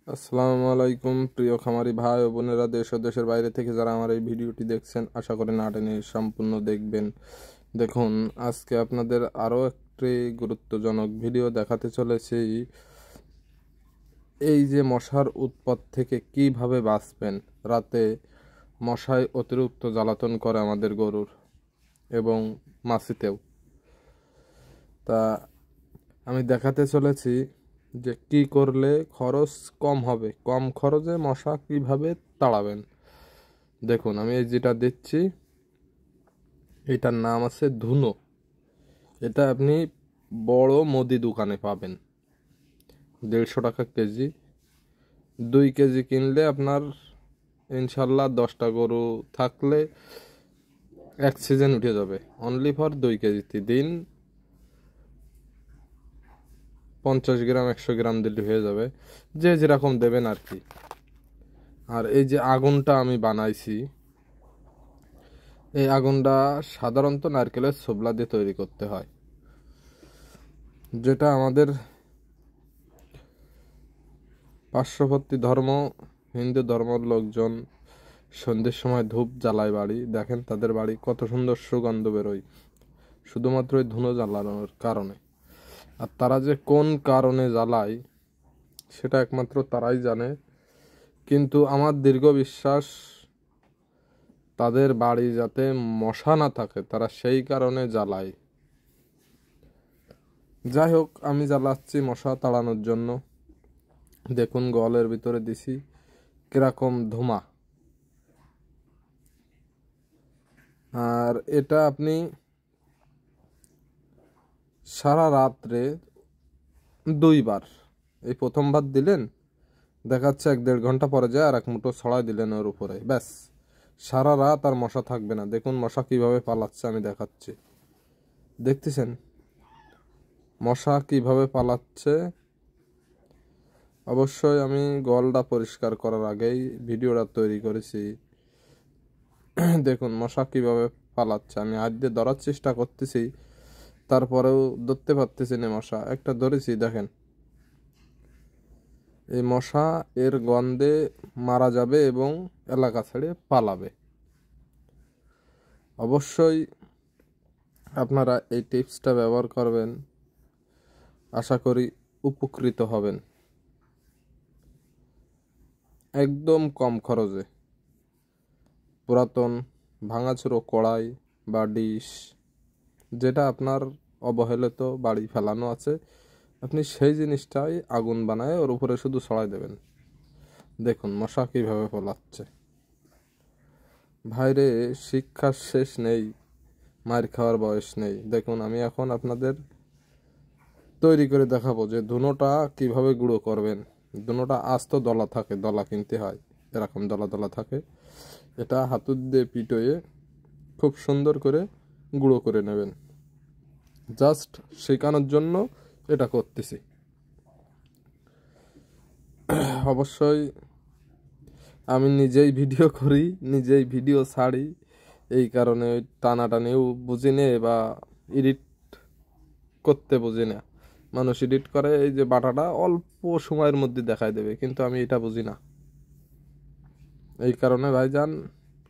আসসালামু আলাইকুম প্রিয় খামারি ভাই ও বোনেরা, দেশ ও দেশের বাইরে থেকে যারা আমার এই ভিডিওটি দেখছেন, আশা করি না টেনে সম্পূর্ণ দেখবেন। দেখুন, আজকে আপনাদের আরও একটি গুরুত্বজনক ভিডিও দেখাতে চলেছি। এই যে মশার উৎপাত থেকে কিভাবে বাঁচবেন। রাতে মশায় অতিরিক্ত জ্বালাতন করে আমাদের গরুর এবং মাছিতেও। তা আমি দেখাতে চলেছি যে কি করলে খরচ কম হবে, কম খরচে মশা কিভাবে তাড়াবেন। দেখুন, আমি এই যেটা দিচ্ছি এটার নাম আছে ধুনো। এটা আপনি বড় মুদি দোকানে পাবেন, 150 টাকা কেজি। 2 কেজি কিনলে আপনার ইনশাল্লাহ 10টা গরু থাকলে এক সিজন উঠে যাবে। অনলি ফর 2 কেজিতে দিন 50 গ্রাম 100 গ্রাম দিলে হয়ে যাবে, যে যেরকম দেবেন আর কি। আর এই যে আগুনটা আমি বানাইছি, এই আগুনটা সাধারণত নারকেলের ছোবলা দিয়ে তৈরি করতে হয়, যেটা আমাদের পার্শ্ববর্তী ধর্ম হিন্দু ধর্মের লোকজন সন্ধ্যের সময় ধূপ জ্বালায় বাড়ি। দেখেন তাদের বাড়ি কত সুন্দর সুগন্ধ বেরোয়, শুধুমাত্র ওই ধুনো জ্বালানোর কারণে। আর তারা যে কোন কারণে জ্বালায় সেটা একমাত্র তারাই জানে, কিন্তু আমার দীর্ঘ বিশ্বাস তাদের বাড়ি যাতে মশা না থাকে, তারা সেই কারণে জ্বালায়। যাই হোক, আমি জ্বালাচ্ছি মশা তাড়ানোর জন্য। দেখুন গোয়ালের ভিতরে দিছি কিরকম ধোঁয়া। আর এটা আপনি সারা রাত্রে 2 বার, এই প্রথমবার দিলেন, দেখাচ্ছে 1-1.5 ঘন্টা পরে যায় আর এক মুঠো ছড়াই দিলেন ওর উপরে, ব্যাস সারা রাত আর মশা থাকবে না। দেখুন মশা কিভাবে পালাচ্ছে, আমি দেখাচ্ছি, দেখতেছেন মশা কিভাবে পালাচ্ছে। অবশ্যই আমি গোয়ালটা পরিষ্কার করার আগেই ভিডিওটা তৈরি করেছি। দেখুন মশা কিভাবে পালাচ্ছে, আমি হাত দিয়ে ধরার চেষ্টা করতেছি, তারপরেও ধরতে পারতেছি না। মশা একটা ধরেছি, দেখেন এই মশা এর গন্ধে মারা যাবে এবং এলাকা ছেড়ে পালাবে। অবশ্যই আপনারা এই টিপসটা ব্যবহার করবেন, আশা করি উপকৃত হবেন। একদম কম খরচে পুরাতন ভাঙাচুরো কড়াই বা ডিশ, যেটা আপনার অবহেলিত বাড়ি ফেলানো আছে, আপনি সেই জিনিসটাই আগুন বানায় ওর উপরে শুধু ছড়াই দেবেন। দেখুন মশা কীভাবে ফলাচ্ছে। ভাইরে, শিক্ষার শেষ নেই, মার খাওয়ার বয়স নেই। দেখুন আমি এখন আপনাদের তৈরি করে দেখাবো যে ধুনোটা কিভাবে গুঁড়ো করবেন। ধুনোটা আস্ত দলা থাকে, দলা কিনতে হয়, এরকম দলা দলা থাকে। এটা হাতুড় দিয়ে পিটোয়ে খুব সুন্দর করে গুঁড়ো করে নেবেন। জাস্ট শেখানোর জন্য এটা করতেছি। অবশ্যই আমি নিজেই ভিডিও করি, নিজেই ভিডিও ছাড়ি, এই কারণে ওই টানাটানিও বুঝি না বা এডিট করতে বুঝি না। মানুষ এডিট করে এই যে বাটাটা অল্প সময়ের মধ্যে দেখায় দেবে, কিন্তু আমি এটা বুঝি না। এই কারণে ভাইজান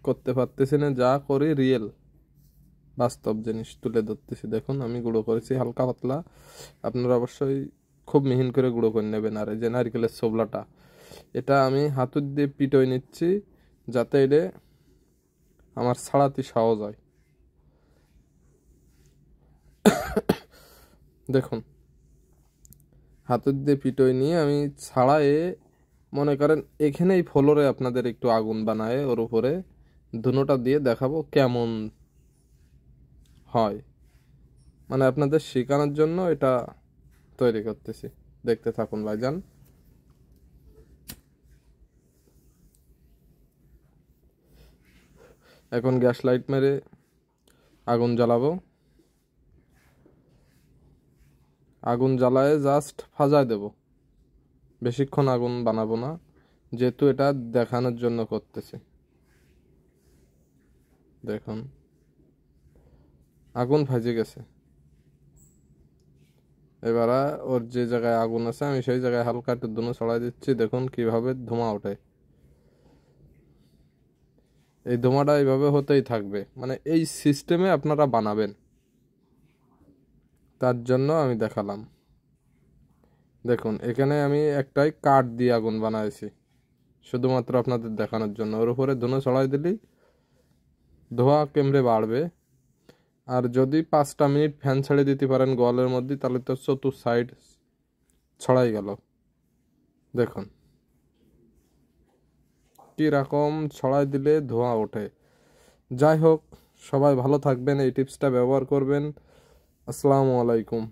করতে পারতেছি না, যা করি রিয়েল বাস্তব জিনিস তুলে ধরতেছি। দেখুন আমি গুঁড়ো করেছি হালকা পাতলা, আপনারা অবশ্যই খুব মিহিন করে গুঁড়ো করে নেবেন। আর এই যে নারকেলের ছোবলাটা, এটা আমি হাতুড় দিয়ে পিটোয় নিচ্ছি যাতে এটা আমার ছাড়াতে সহজ হয়। দেখুন হাতুড় দিয়ে পিটোয় নিয়ে আমি ছাড়ায়ে, মনে করেন এখানেই ফ্লোরে আপনাদের একটু আগুন বানায় ওর উপরে ধুনোটা দিয়ে দেখাবো কেমন হয়। মানে আপনাদের শেখানোর জন্য এটা তৈরি করতেছি, দেখতে থাকুন ভাইজান। এখন গ্যাস লাইট মেরে আগুন জ্বালাবো। আগুন জ্বালায় জাস্ট ফাজায় দেব, বেশিক্ষণ আগুন বানাবো না, যেহেতু এটা দেখানোর জন্য করতেছি। দেখুন আগুন ভেজে গেছে। এবারে ওর যে জায়গায় আগুন আছে আমি সেই জায়গায় হালকা একটু ধুনো ছড়াই দিচ্ছি, দেখুন কিভাবে ধোঁয়া ওঠে। এই ধোঁয়াটা এইভাবে হতেই থাকবে, মানে এই সিস্টেমে আপনারা বানাবেন, তার জন্য আমি দেখালাম। দেখুন এখানে আমি একটাই কাঠ দিয়ে আগুন বানাইছি শুধুমাত্র আপনাদের দেখানোর জন্য। ওর উপরে ধুনো ছড়াই দিলেই ধোঁয়া কেমড়ে বাড়বে। আর যদি 5টা মিনিট ফ্যান ছেড়ে দিতে পারেন গোয়ালের মধ্যে, তাহলে তো চতুর সাইড ছড়াই গেল। দেখুন কীরকম ছড়াই দিলে ধোঁয়া ওঠে। যাই হোক, সবাই ভালো থাকবেন, এই টিপসটা ব্যবহার করবেন। আসসালামু আলাইকুম।